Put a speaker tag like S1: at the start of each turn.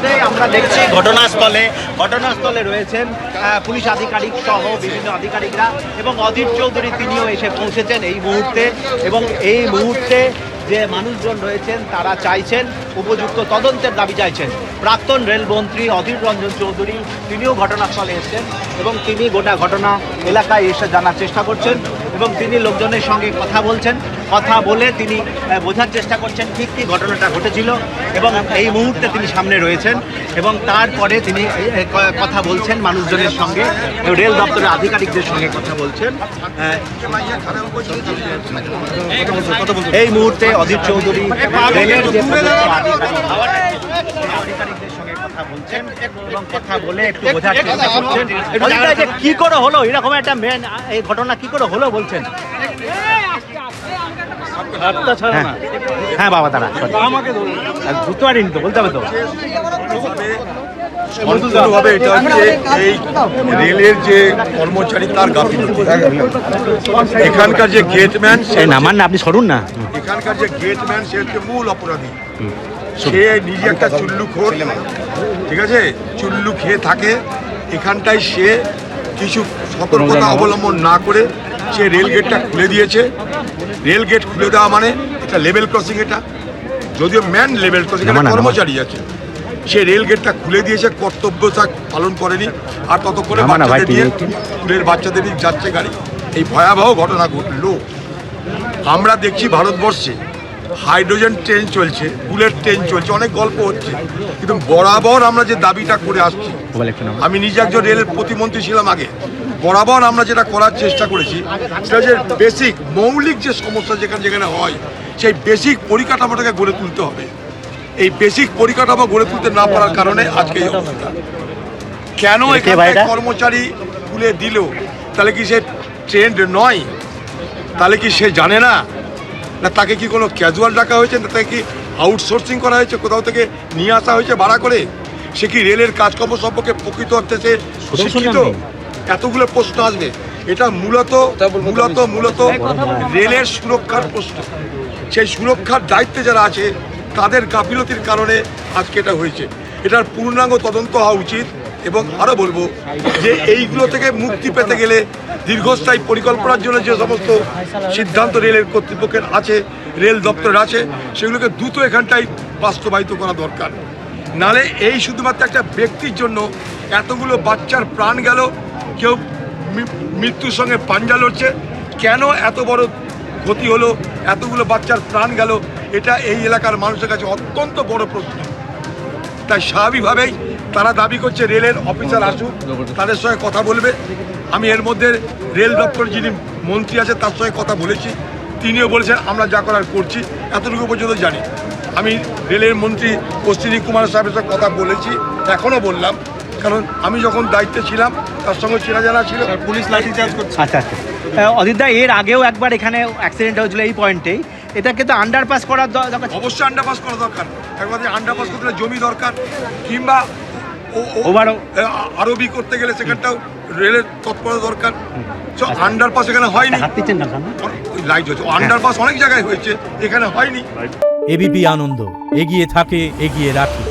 S1: মুহূর্তে আমরা দেখছি ঘটনাস্থলে রয়েছেন পুলিশ আধিকারিক সহ বিভিন্ন আধিকারিকরা এবং অধীর চৌধুরী তিনিও এসে পৌঁছেছেন এই মুহূর্তে। এবং এই মুহূর্তে যে মানুষজন রয়েছেন তারা চাইছেন উপযুক্ত তদন্তের দাবি চাইছেন। প্রাক্তন রেলমন্ত্রী অধীর রঞ্জন চৌধুরী তিনিও ঘটনাস্থলে এসেছেন এবং তিনি গোটা ঘটনা এলাকায় এসে জানার চেষ্টা করছেন এবং তিনি লোকজনের সঙ্গে কথা বলছেন। কথা বলে তিনি বোঝার চেষ্টা করছেন ঠিক কী ঘটনাটা ঘটেছিল এবং এই মুহূর্তে তিনি সামনে রয়েছেন এবং তারপরে তিনি কথা বলছেন মানুষজনের সঙ্গে, রেল দপ্তরের আধিকারিকদের সঙ্গে কথা বলছেন। এই মুহূর্তে অধীর চৌধুরী রেলের যে আধিকারিকদের সঙ্গে কথা বলছেন এবং কথা বলে একটু বোঝার চেষ্টা করছেন যে কি করে হলো এরকম একটা মেন এই ঘটনা কি করে হলো বলছেন। হ্যাঁ বাবা দাঁড়া বুঝতে পারিনি তো, বলতে হবে তো।
S2: সম্পূর্ণভাবে এটা হচ্ছে এই রেলের যে কর্মচারী তার গাফিলতি। এখানকার যে গেটম্যান
S1: নামান না, আপনি সরুন না।
S2: এখানকার যে গেটম্যান সে হচ্ছে মূল অপরাধী। সে নিজে একটা চুল্লুখোর, ঠিক আছে, চুল্লু খেয়ে থাকে এখানটায়। সে কিছু সতর্কতা অবলম্বন না করে সে রেল গেটটা খুলে দিয়েছে। রেল গেট খুলে দেওয়া মানে এটা লেভেল ক্রসিং, এটা যদিও ম্যান লেভেল ক্রসিং কর্মচারী আছে, সে রেল গেটটা খুলে দিয়েছে, কর্তব্য পালন করেনি। আর ততক্ষণে বাচ্চাদের নিয়ে স্কুলের বাচ্চাদের নিয়ে যাচ্ছে গাড়ি, এই ভয়াবহ ঘটনা ঘটল। আমরা দেখছি ভারতবর্ষে হাইড্রোজেন ট্রেন চলছে, বুলেট ট্রেন চলছে, অনেক গল্প হচ্ছে, কিন্তু বরাবর আমরা যে দাবিটা করে আসছি, আমি নিজে একজন রেলের প্রতিমন্ত্রী ছিলাম আগে, বরাবর আমরা যেটা করার চেষ্টা করেছি সেটা যে বেসিক মৌলিক যে সমস্যা যেখানে যেখানে হয় সেই বেসিক পরিকাঠামোটাকে গড়ে তুলতে হবে। এই বেসিক পরিকাঠামো গড়ে তুলতে না পারার কারণে আজকে এই অবস্থা। কেন এখানে কর্মচারী খুলে দিল? তাহলে কি সে ট্রেন্ড নয়? তাহলে কি সে জানে না? না তাকে কি কোনো ক্যাজুয়াল ডাকা হয়েছে? না তাকে কি আউটসোর্সিং করা হয়েছে, কোথাও থেকে নিয়ে আসা হয়েছে ভাড়া করে? সে কি রেলের কাজকর্ম সম্পর্কে প্রকৃত অর্থে সে শিক্ষিত? এতগুলো প্রশ্ন আসবে। এটা মূলত রেলের সুরক্ষার প্রশ্ন। সেই সুরক্ষার দায়িত্বে যারা আছে তাদের গাফিলতির কারণে আজকে এটা হয়েছে। এটার পূর্ণাঙ্গ তদন্ত হওয়া উচিত। এবং আরও বলবো যে এইগুলো থেকে মুক্তি পেতে গেলে দীর্ঘস্থায়ী পরিকল্পনার জন্য যে সমস্ত সিদ্ধান্ত রেলের কর্তৃপক্ষের আছে, রেল দপ্তরের আছে, সেগুলোকে দ্রুত এখানটায় বাস্তবায়িত করা দরকার। নালে এই শুধুমাত্র একটা ব্যক্তির জন্য এতগুলো বাচ্চার প্রাণ গেল, কেউ মৃত্যুর সঙ্গে পাঞ্জা লড়ছে, কেন এত বড় ক্ষতি হলো, এতগুলো বাচ্চার প্রাণ গেল, এটা এই এলাকার মানুষের কাছে অত্যন্ত বড় প্রশ্ন। তাই স্বাভাবিকভাবেই তারা দাবি করছে রেলের অফিসার আসুক, তাদের সঙ্গে কথা বলবে। আমি এর মধ্যে রেল দপ্তর যিনি মন্ত্রী আছে তার সঙ্গে কথা বলেছি, তিনিও বলেছেন আমরা যা করার করছি, এতটুকু পর্যন্ত জানি। আমি রেলের মন্ত্রী অশ্বিনী কুমার সাহেবের সঙ্গে কথা বলেছি, এখনও বললাম, কারণ আমি যখন দায়িত্বে ছিলাম তার সঙ্গে চেনা জানা ছিল। পুলিশ লাঠিচার্জ করছে।
S1: আচ্ছা আচ্ছা, অদিতদা এর আগেও একবার এখানে অ্যাক্সিডেন্ট হয়েছিল এই পয়েন্টেই, এটাকে তো আন্ডারপাস করার দরকার।
S2: অবশ্যই আন্ডারপাস করা দরকার। একবার আন্ডারপাস করতে গেলে জমি দরকার, কিংবা আরবি করতে গেলে সেখানটাও রেলের তৎপরতা দরকার। আন্ডারপাস এখানে হয়নি, লাইট হয়েছে, আন্ডারপাস অনেক জায়গায় হয়েছে, এখানে হয়নি।
S3: এবিপি আনন্দ, এগিয়ে থাকে, এগিয়ে রাখে।